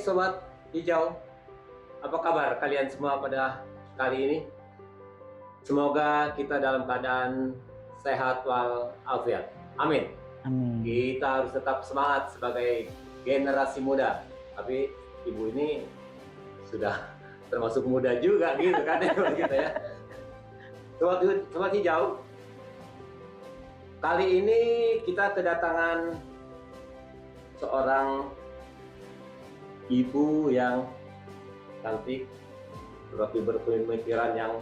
Sobat Hijau, apa kabar kalian semua pada kali ini? Semoga kita dalam keadaan sehat walafiat. Amin. Amin. Kita harus tetap semangat sebagai generasi muda. Tapi ibu ini sudah termasuk muda juga gitu kan gitu ya. Sobat Hijau, kali ini kita kedatangan seorang ibu yang cantik, tetapi berpemikiran yang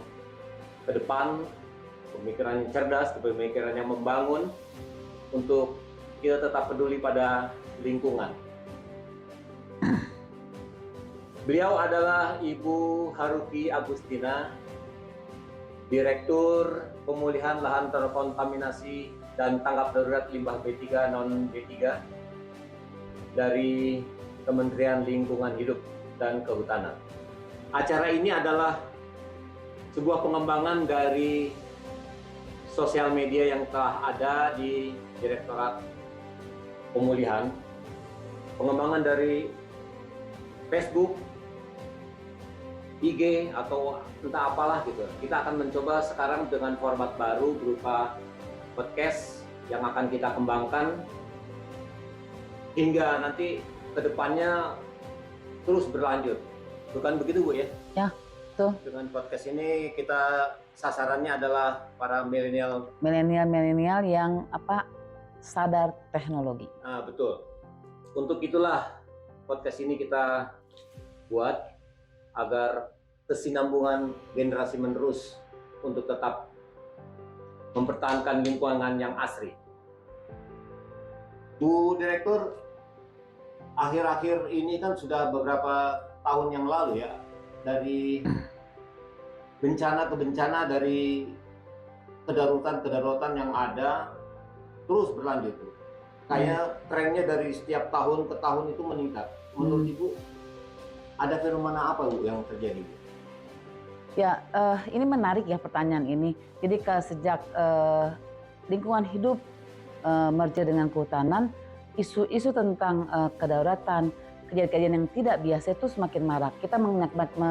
ke depan, pemikiran yang cerdas, pemikiran yang membangun untuk kita tetap peduli pada lingkungan. Beliau adalah Ibu Haruki Agustina, Direktur Pemulihan Lahan Terkontaminasi dan Tanggap Darurat Limbah B3 non B3 dari Kementerian Lingkungan Hidup dan Kehutanan. Acara ini adalah sebuah pengembangan dari sosial media yang telah ada di Direktorat Pemulihan, pengembangan dari Facebook, IG atau entah apalah gitu. Kita akan mencoba sekarang dengan format baru berupa podcast yang akan kita kembangkan hingga nanti kedepannya terus berlanjut. Bukan begitu Bu ya? Ya, betul. Dengan podcast ini kita sasarannya adalah para milenial Yang sadar teknologi. Nah, betul. Untuk itulah podcast ini kita buat agar kesinambungan generasi menerus untuk tetap mempertahankan lingkungan yang asri. Bu Direktur, akhir-akhir ini kan sudah beberapa tahun yang lalu ya, dari bencana ke bencana, dari kedaruratan yang ada terus berlanjut. Kayak trennya dari setiap tahun ke tahun itu meningkat. Menurut Ibu, ada fenomena apa Bu yang terjadi? Ya, ini menarik ya pertanyaan ini. Jadi sejak lingkungan hidup merger dengan kehutanan, isu-isu tentang kedaulatan, kejadian-kejadian yang tidak biasa itu semakin marak. Kita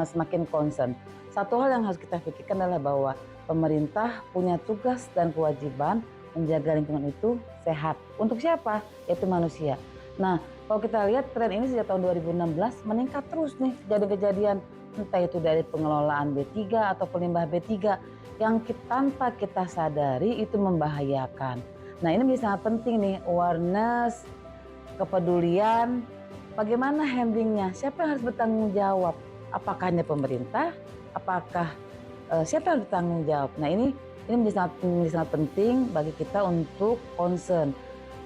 semakin concern. Satu hal yang harus kita pikirkan adalah bahwa pemerintah punya tugas dan kewajiban menjaga lingkungan itu sehat. Untuk siapa? Yaitu manusia. Nah, kalau kita lihat tren ini sejak tahun 2016 meningkat terus nih kejadian-kejadian, entah itu dari pengelolaan B3 atau limbah B3 yang tanpa kita sadari itu membahayakan. Nah, ini menjadi sangat penting nih, awareness, kepedulian, bagaimana handlingnya, siapa yang harus bertanggung jawab, apakah hanya pemerintah, apakah siapa yang bertanggung jawab. Nah, ini menjadi sangat penting bagi kita untuk concern.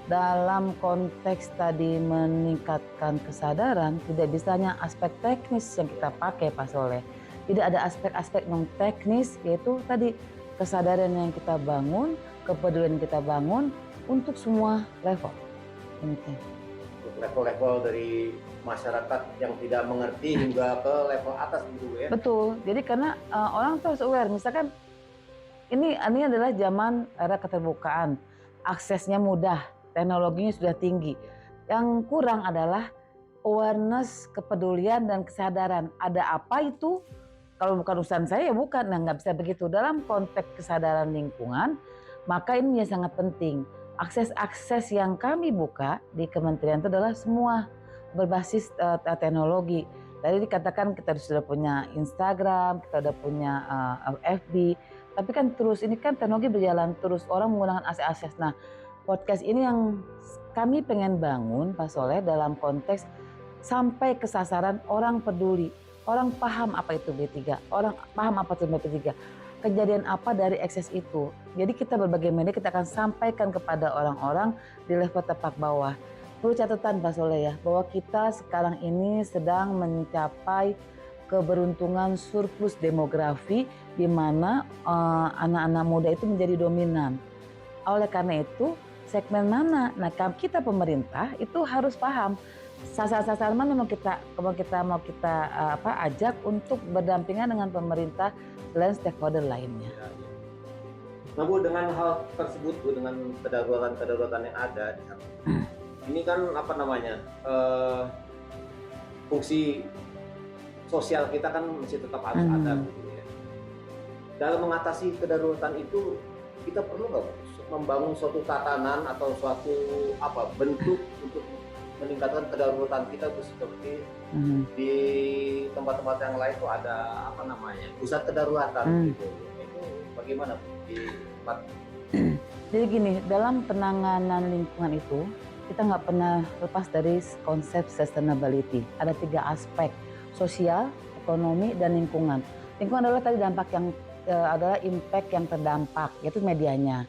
Dalam konteks tadi meningkatkan kesadaran, tidak bisa hanya aspek teknis yang kita pakai Pak Soleh. Tidak ada aspek-aspek non teknis, yaitu tadi kesadaran yang kita bangun, kepedulian yang kita bangun untuk semua level. Untuk level-level dari masyarakat yang tidak mengerti hingga ke level atas gitu ya. Betul. Jadi karena orang harus aware, misalkan ini adalah zaman era keterbukaan, aksesnya mudah, teknologinya sudah tinggi. Yang kurang adalah awareness, kepedulian dan kesadaran. Ada apa itu? Kalau bukan urusan saya ya bukan. Nah, nggak bisa begitu. Dalam konteks kesadaran lingkungan, maka ini yang sangat penting. Akses-akses yang kami buka di kementerian itu adalah semua berbasis teknologi. Tadi dikatakan kita sudah punya Instagram, kita sudah punya FB, tapi kan terus ini kan teknologi berjalan terus, orang menggunakan akses. Nah, podcast ini yang kami pengen bangun Pak Soleh dalam konteks sampai ke sasaran orang peduli, orang paham apa itu B3, orang paham apa itu B3. Kejadian apa dari ekses itu. Jadi kita berbagai media kita akan sampaikan kepada orang-orang di level tapak bawah. Perlu catatan Pak Soleh ya, bahwa kita sekarang ini sedang mencapai keberuntungan surplus demografi di mana anak-anak muda itu menjadi dominan. Oleh karena itu, segmen mana? Nah, kita pemerintah itu harus paham sasaran mana mau kita ajak untuk berdampingan dengan pemerintah dan stakeholder lainnya. Nah Bu, dengan hal tersebut Bu, dengan kedaruratan yang ada di sana, ini kan fungsi sosial kita kan masih tetap harus ada gitu ya. Dalam mengatasi kedaruratan itu kita perlu nggak membangun suatu tatanan atau suatu bentuk untuk meningkatkan kedaruratan kita tuh seperti di tempat-tempat yang lain tuh ada pusat kedaruratan gitu. Itu bagaimana di tempat? Jadi gini, dalam penanganan lingkungan itu kita nggak pernah lepas dari konsep sustainability. Ada 3 aspek: sosial, ekonomi, dan lingkungan. Lingkungan adalah tadi dampak yang adalah impact yang terdampak, yaitu medianya.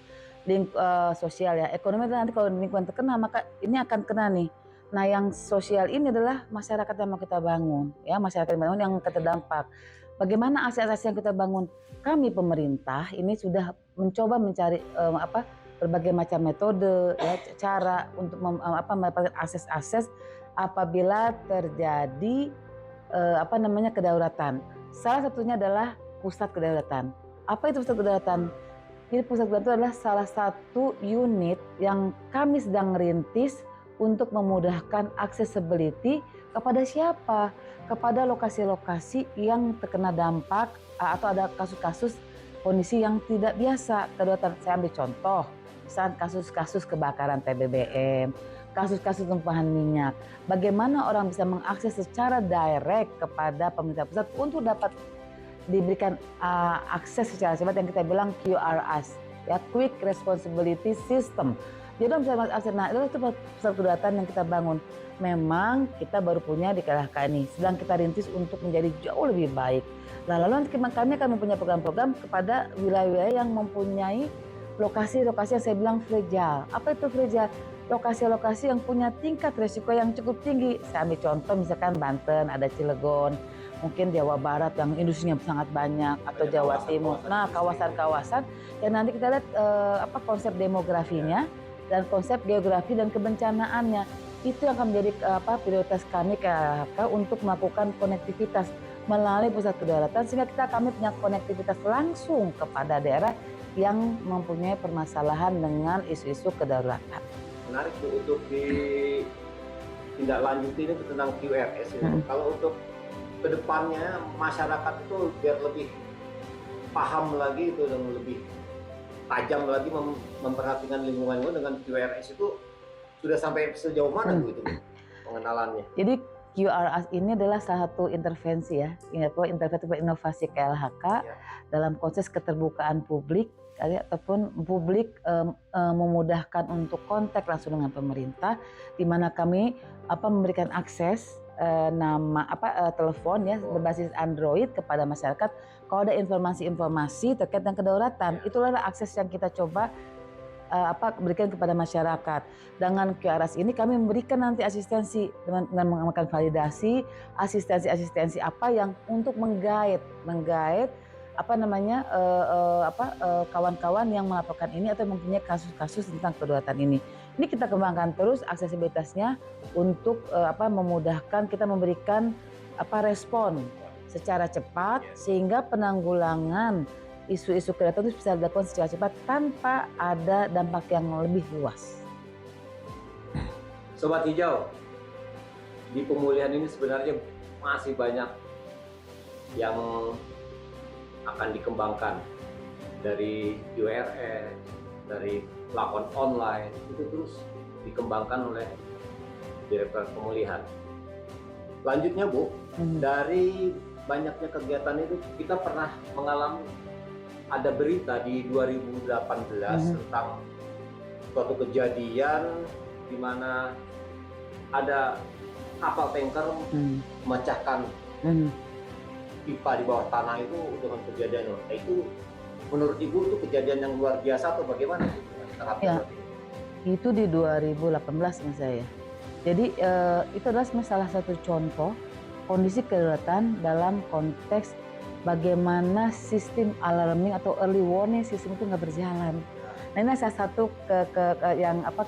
Sosial ya, ekonomi adalah nanti kalau lingkungan terkena maka ini akan kena nih. Nah, yang sosial ini adalah masyarakat yang mau kita bangun, ya masyarakat yang bangun yang terdampak. Bagaimana akses yang kita bangun? Kami pemerintah ini sudah mencoba mencari berbagai macam metode, ya, cara untuk mendapatkan akses apabila terjadi kedaulatan. Salah satunya adalah pusat kedaulatan. Apa itu pusat kedaulatan? Jadi pusat kedaulatan itu adalah salah satu unit yang kami sedang merintis untuk memudahkan accessibility kepada siapa? Kepada lokasi-lokasi yang terkena dampak atau ada kasus-kasus kondisi yang tidak biasa. Kedaulatan, saya ambil contoh, misalnya kasus-kasus kebakaran TBBM, kasus-kasus tumpahan minyak. Bagaimana orang bisa mengakses secara direct kepada pemerintah pusat untuk dapat diberikan akses secara cepat yang kita bilang QRS, ya, Quick Responsibility System. Jadi orang bisa akses. Nah, itu pusat kedaulatan yang kita bangun. Memang kita baru punya di KLHK ini, sedang kita rintis untuk menjadi jauh lebih baik. Lalu nanti kami akan mempunyai program-program kepada wilayah-wilayah yang mempunyai lokasi-lokasi yang saya bilang fragile. Apa itu fragile? Lokasi-lokasi yang punya tingkat risiko yang cukup tinggi. Saya ambil contoh misalkan Banten, ada Cilegon, mungkin Jawa Barat yang industrinya sangat banyak, atau Jawa Timur. Nah, kawasan-kawasan yang nanti kita lihat konsep demografinya dan konsep geografi dan kebencanaannya. Itu yang akan menjadi prioritas kami KLHK untuk melakukan konektivitas melalui pusat kedaulatan, sehingga kami punya konektivitas langsung kepada daerah yang mempunyai permasalahan dengan isu-isu kedaulatan. Menarik Bu, untuk ditindaklanjuti ini tentang QRS itu. Kalau untuk kedepannya masyarakat itu biar lebih paham lagi itu dan lebih tajam lagi memperhatikan lingkungan dengan QRS itu sudah sampai sejauh mana Bu itu pengenalannya? Jadi QRS ini adalah salah satu intervensi ya, intervensi inovasi KLHK dalam konsep keterbukaan publik ataupun publik memudahkan untuk kontak langsung dengan pemerintah, di mana kami memberikan akses telepon ya berbasis Android kepada masyarakat. Kalau ada informasi-informasi terkait dengan kedaulatan, itulah akses yang kita coba berikan kepada masyarakat. Dengan QRS ini kami memberikan nanti asistensi dengan melakukan validasi, asistensi apa yang untuk menggait kawan-kawan yang melaporkan ini atau mempunyai kasus-kasus tentang kedaulatan ini. Ini kita kembangkan terus aksesibilitasnya untuk memudahkan kita memberikan respon secara cepat sehingga penanggulangan isu-isu kedaulatan itu bisa dilakukan secara cepat tanpa ada dampak yang lebih luas. Sobat Hijau, di pemulihan ini sebenarnya masih banyak yang akan dikembangkan, dari QRS, dari lakon online, itu terus dikembangkan oleh Direktorat Pemulihan. Lanjutnya Bu, dari banyaknya kegiatan itu kita pernah mengalami ada berita di 2018 tentang suatu kejadian di mana ada kapal tanker memecahkan pipa di bawah tanah itu dengan kejadian. Nah, itu menurut Ibu itu kejadian yang luar biasa atau bagaimana? Ya, itu di 2018 nih saya. Jadi itu adalah salah satu contoh kondisi kedaulatan dalam konteks bagaimana sistem alarming atau early warning system itu nggak berjalan. Nah, ini salah satu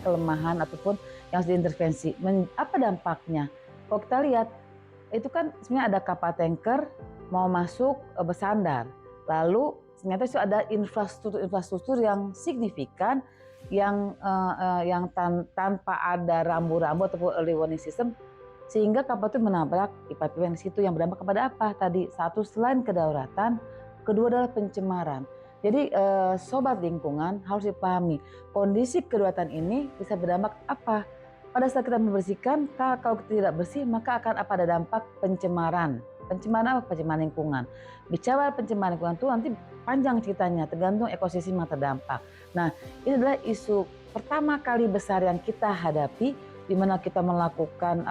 kelemahan ataupun yang harus diintervensi. Apa dampaknya? Kalau kita lihat itu kan sebenarnya ada kapal tanker mau masuk bersandar, lalu ternyata itu ada infrastruktur yang signifikan yang tanpa ada rambu-rambu ataupun early warning system sehingga kapal itu menabrak pipa-pipa yang di situ yang berdampak kepada apa tadi? Satu, selain kedaulatan, kedua adalah pencemaran. Jadi sobat lingkungan harus dipahami kondisi kedaulatan ini bisa berdampak apa? Pada saat kita membersihkan, kalau kita tidak bersih maka akan ada dampak pencemaran. Pencemaran apa? Pencemaran lingkungan. Bicara pencemaran lingkungan itu nanti panjang ceritanya, tergantung ekosistem yang terdampak. Nah, ini adalah isu pertama kali besar yang kita hadapi, di mana kita melakukan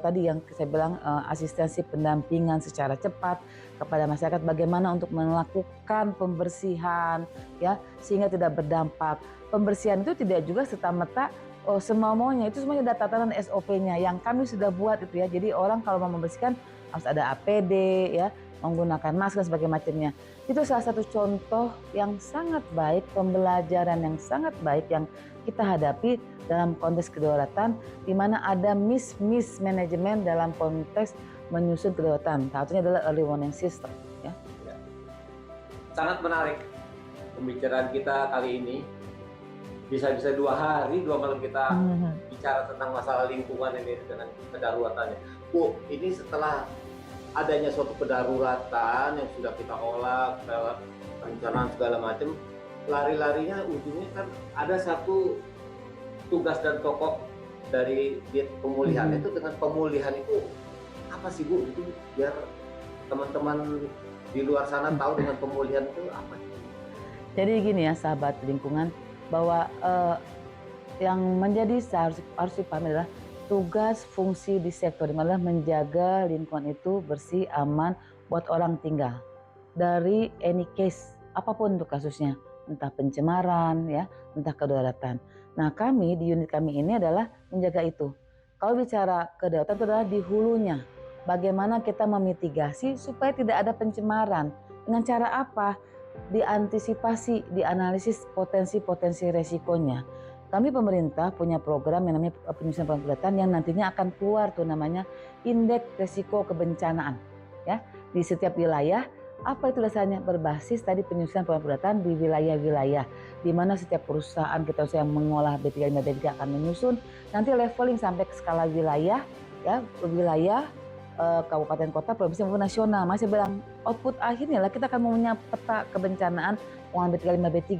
tadi yang saya bilang asistensi pendampingan secara cepat kepada masyarakat, bagaimana untuk melakukan pembersihan ya sehingga tidak berdampak. Pembersihan itu tidak juga serta-merta semau-maunya, itu semuanya ada tatanan SOP-nya yang kami sudah buat itu ya. Jadi orang kalau mau membersihkan harus ada APD ya, menggunakan masker sebagai macamnya. Itu salah satu contoh yang sangat baik, pembelajaran yang sangat baik yang kita hadapi dalam konteks kedaulatan, di mana ada mismanagement dalam konteks menyusun kedaulatan. Salah satunya adalah early warning system. Ya. Sangat menarik pembicaraan kita kali ini. Bisa-bisa 2 hari 2 malam kita bicara tentang masalah lingkungan ini dengan kedaruratannya. Bu, ini setelah adanya suatu kedaruratan yang sudah kita olah, perencanaan segala macam, lari-larinya ujungnya kan ada satu tugas dan pokok dari pemulihan. Itu dengan pemulihan itu apa sih Bu? Itu biar teman-teman di luar sana tahu dengan pemulihan itu apa. Jadi gini ya sahabat lingkungan, bahwa yang menjadi harus dipahami adalah tugas fungsi di sektor ini adalah menjaga lingkungan itu bersih, aman buat orang tinggal dari any case apapun untuk kasusnya, entah pencemaran ya, entah kedaulatan. Nah kami di unit kami ini adalah menjaga itu. Kalau bicara kedaulatan itu adalah di hulunya, bagaimana kita memitigasi supaya tidak ada pencemaran. Dengan cara apa? Diantisipasi, dianalisis potensi-potensi resikonya. Kami pemerintah punya program yang namanya penyusunan program kedaulatan yang nantinya akan keluar tuh namanya indeks resiko kebencanaan. Ya, di setiap wilayah apa itu dasarnya berbasis tadi penyusunan program kedaulatan di wilayah-wilayah di mana setiap perusahaan kita yang mengolah B3, B3 akan menyusun nanti leveling sampai ke skala wilayah ya, wilayah kabupaten kota, provinsi maupun nasional. Masih bilang output akhirnya lah kita akan mempunyai peta kebencanaan pengelolaan B3, B3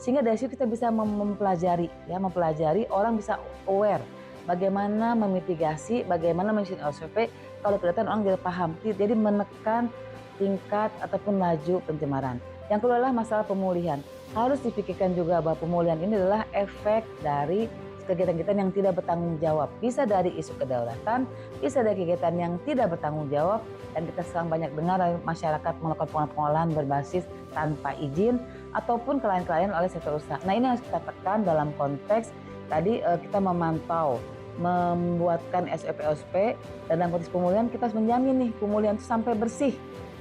sehingga dari situ kita bisa mempelajari ya, mempelajari orang bisa aware bagaimana memitigasi, bagaimana menyusun SOP kalau kelihatan orang tidak paham. Jadi menekan tingkat ataupun laju pencemaran. Yang kedua adalah masalah pemulihan. Harus dipikirkan juga bahwa pemulihan ini adalah efek dari kegiatan-kegiatan yang tidak bertanggung jawab. Bisa dari isu kedaulatan, bisa dari kegiatan yang tidak bertanggung jawab, dan kita sekarang banyak dengar masyarakat melakukan pengolahan berbasis tanpa izin ataupun klien-klien oleh sektor usaha. Nah ini harus kita tekan dalam konteks tadi kita memantau, membuatkan SOP, dan dalam konteks pemulihan kita harus menjamin nih pemulihan itu sampai bersih.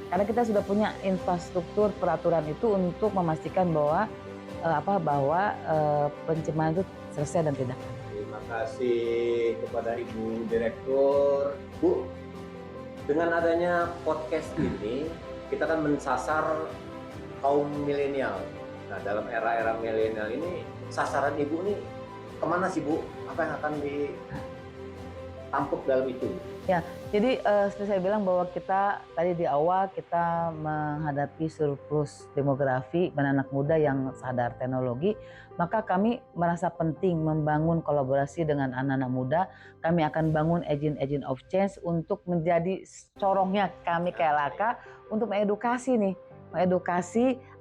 Karena kita sudah punya infrastruktur peraturan itu untuk memastikan bahwa pencemaran itu selesai dan tidak. Terima kasih kepada Ibu Direktur. Bu, dengan adanya podcast ini kita kan mensasar kaum milenial. Nah dalam era-era milenial ini sasaran Ibu nih kemana sih Bu? Apa yang akan ditampuk dalam itu? Ya, jadi seperti saya bilang bahwa kita tadi di awal kita menghadapi surplus demografi dan anak muda yang sadar teknologi, maka kami merasa penting membangun kolaborasi dengan anak-anak muda. Kami akan bangun agent of change untuk menjadi corongnya kami KLHK untuk mengedukasi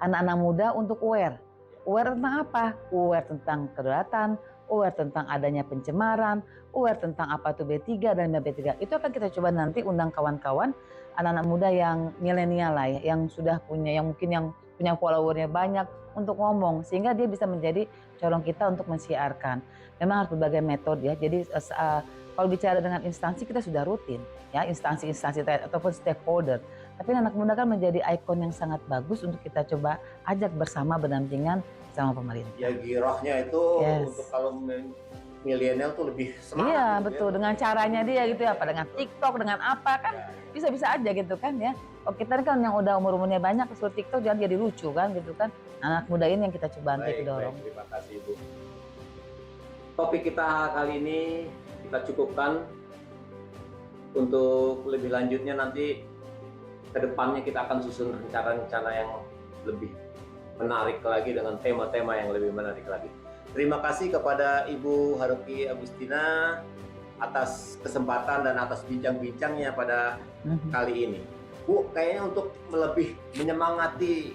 anak-anak muda untuk aware. Aware tentang apa? Aware tentang kedaulatan, aware tentang adanya pencemaran, aware tentang apa itu B3 dan B3. Itu akan kita coba nanti undang kawan-kawan anak-anak muda yang milenial lah ya, yang sudah punya, yang mungkin yang punya followernya banyak untuk ngomong sehingga dia bisa menjadi corong kita untuk mensiarkan. Memang harus berbagai metode ya. Jadi kalau bicara dengan instansi kita sudah rutin ya, instansi-instansi ataupun stakeholder. Tapi anak muda kan menjadi ikon yang sangat bagus untuk kita coba ajak bersama berdampingan sama pemerintah. Ya girohnya itu untuk kalau milenial tuh lebih semangat. Iya gitu betul, ya. dengan caranya dia gitu ya, apa dengan TikTok, dengan apa kan bisa-bisa aja gitu kan ya. Oh kita kan yang udah umurnya banyak suruh TikTok jangan jadi lucu kan gitu kan. Anak muda ini yang kita coba nanti dorong. Baik, terima kasih Ibu. Topik kita kali ini kita cukupkan. untuk lebih lanjutnya nanti ke depannya kita akan susun rencana-rencana yang lebih menarik lagi dengan tema-tema yang lebih menarik lagi. Terima kasih kepada Ibu Haruki Agustina atas kesempatan dan atas bincang-bincangnya pada kali ini. Bu, kayaknya untuk lebih menyemangati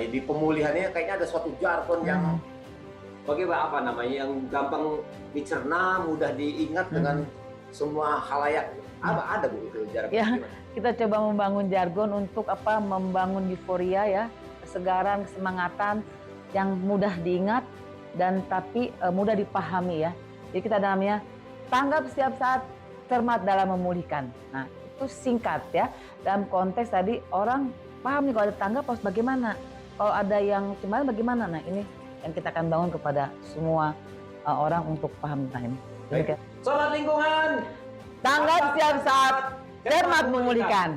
di pemulihannya kayaknya ada suatu jargon yang yang gampang dicerna, mudah diingat dengan semua halayak. Ada Bu itu jargon? Ya, kita coba membangun jargon untuk membangun euforia ya, kesegaran, kesemangatan yang mudah diingat dan tapi mudah dipahami ya. Jadi kita namanya tanggap setiap saat, cermat dalam memulihkan. Nah, itu singkat ya. Dalam konteks tadi orang paham nih kalau ada tanggap harus bagaimana. Kalau ada yang cuma bagaimana. Nah, ini yang kita akan bangun kepada semua orang untuk paham tentang ini. Sobat lingkungan, Tanggap setiap saat, cermat memulihkan.